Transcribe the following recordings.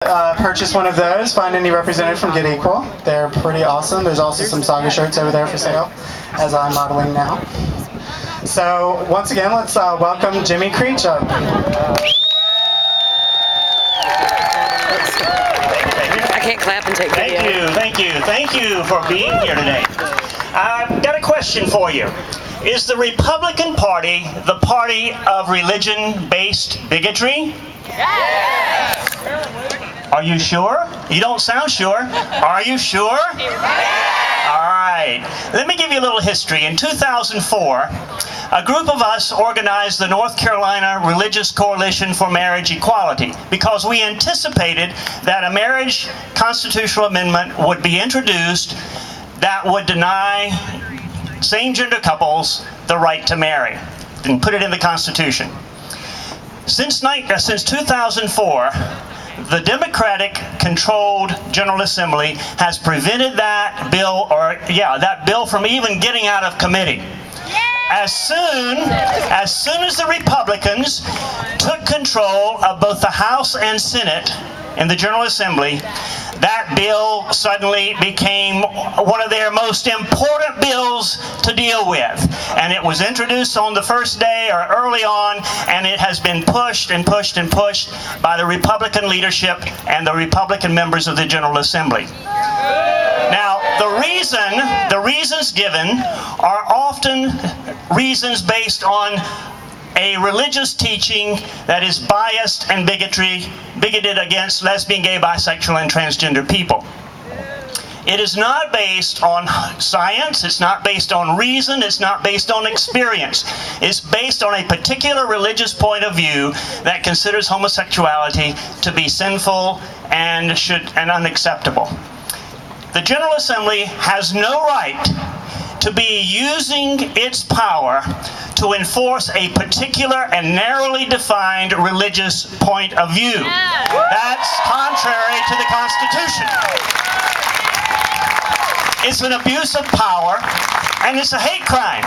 Purchase one of those. Find any representative from Get Equal. They're pretty awesome. There's also some Saga shirts over there for sale, as I'm modeling now. So once again, let's welcome Jimmy Creech up. I can't clap and take video. Thank you for being here today. I've got a question for you. Is the Republican Party the party of religion-based bigotry? Yes! Are you sure? You don't sound sure. Are you sure? Yes! All right. Let me give you a little history. In 2004, a group of us organized the North Carolina Religious Coalition for Marriage Equality because we anticipated that a marriage constitutional amendment would be introduced that would deny same-gender couples the right to marry and put it in the Constitution. Since 2004, the Democratic-controlled General Assembly has prevented that bill from even getting out of committee. As soon as the Republicans took control of both the House and Senate in the General Assembly, that bill suddenly became one of their most important bills to deal with. And it was introduced on the first day or early on, and it has been pushed and pushed and pushed by the Republican leadership and the Republican members of the General Assembly. Now, the reasons given are often reasons based on a religious teaching that is biased and bigoted against lesbian, gay, bisexual, and transgender people. It is not based on science, it's not based on reason, it's not based on experience. It's based on a particular religious point of view that considers homosexuality to be sinful and unacceptable. The General Assembly has no right to be using its power to enforce a particular and narrowly defined religious point of view. That's contrary to the Constitution. It's an abuse of power, and it's a hate crime.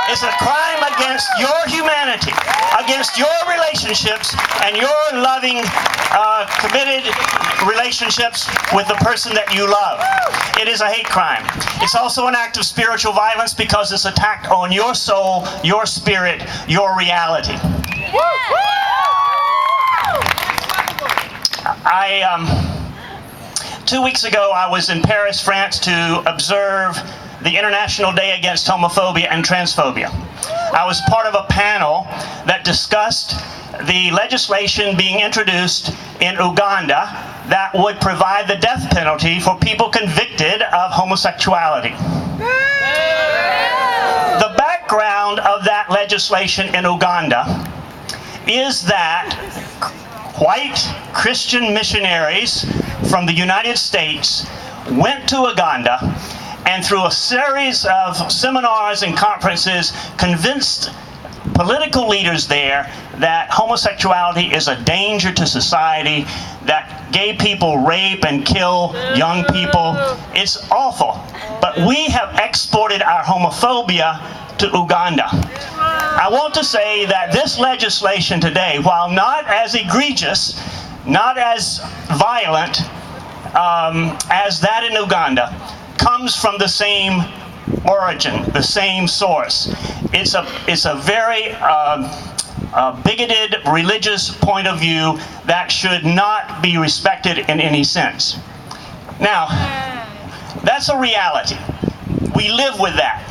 It's a crime against your humanity, against your relationships, and your loving, committed relationships with the person that you love. It is a hate crime. It's also an act of spiritual violence because it's attacked on your soul, your spirit, your reality. 2 weeks ago, I was in Paris, France to observe the International Day Against Homophobia and Transphobia. I was part of a panel that discussed the legislation being introduced in Uganda that would provide the death penalty for people convicted of homosexuality. The background of that legislation in Uganda is that white Christian missionaries from the United States went to Uganda and through a series of seminars and conferences convinced political leaders there that homosexuality is a danger to society, that gay people rape and kill young people. It's awful. But we have exported our homophobia to Uganda. I want to say that this legislation today, while not as egregious, not as violent as that in Uganda, comes from the same origin, the same source. It's a very bigoted religious point of view that should not be respected in any sense. Now, that's a reality. We live with that.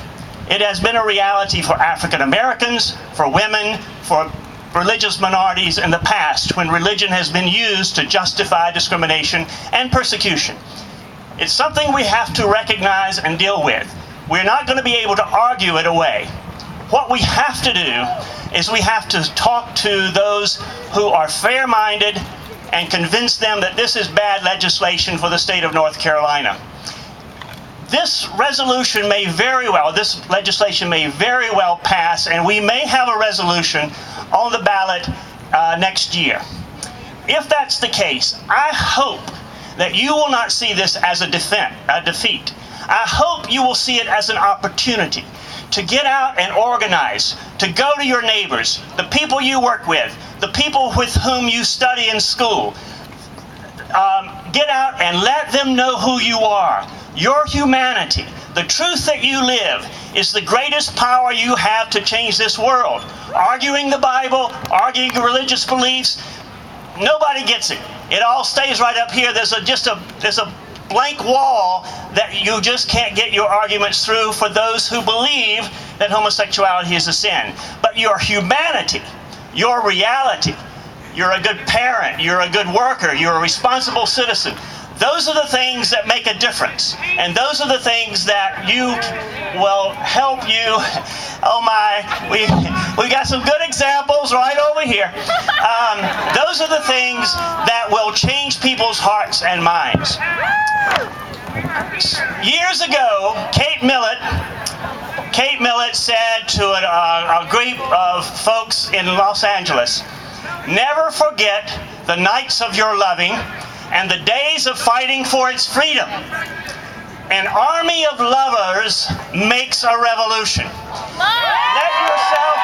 It has been a reality for African Americans, for women, for religious minorities in the past when religion has been used to justify discrimination and persecution. It's something we have to recognize and deal with. We're not going to be able to argue it away. What we have to do is we have to talk to those who are fair-minded and convince them that this is bad legislation for the state of North Carolina. This legislation may very well pass, and we may have a resolution on the ballot next year. If that's the case, I hope that you will not see this as a defeat. I hope you will see it as an opportunity to get out and organize, to go to your neighbors, the people you work with, the people with whom you study in school, get out and let them know who you are. Your humanity, the truth that you live, is the greatest power you have to change this world. Arguing the Bible, arguing religious beliefs, nobody gets it. It all stays right up here. There's a blank wall that you just can't get your arguments through for those who believe that homosexuality is a sin. But your humanity, your reality, you're a good parent, you're a good worker, you're a responsible citizen. Those are the things that make a difference. And those are the things that will help you. Oh my, we got some good examples right over here. Those are the things that will change people's hearts and minds. Years ago, Kate Millett said to a group of folks in Los Angeles, "Never forget the nights of your loving and the days of fighting for its freedom. An army of lovers makes a revolution." Let yourself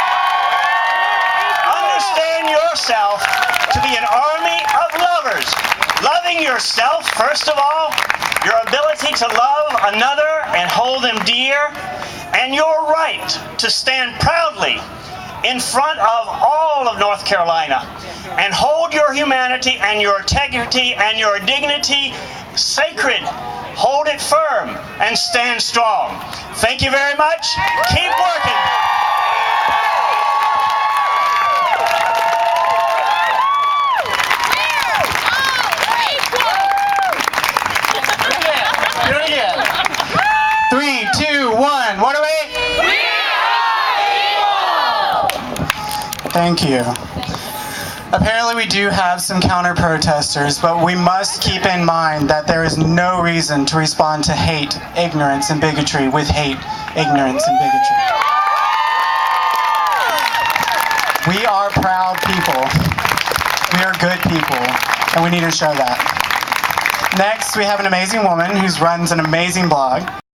understand yourself to be an army of lovers. Loving yourself, first of all, your ability to love another and hold them dear, and your right to stand proudly in front of all of North Carolina and hold your humanity and your integrity and your dignity sacred. Hold it firm and stand strong. Thank you very much. Keep working. Do it again. 3, 2, 1. What are we? Thank you. Apparently we do have some counter-protesters, but we must keep in mind that there is no reason to respond to hate, ignorance, and bigotry with hate, ignorance, and bigotry. We are proud people. We are good people, and we need to show that. Next, we have an amazing woman who runs an amazing blog.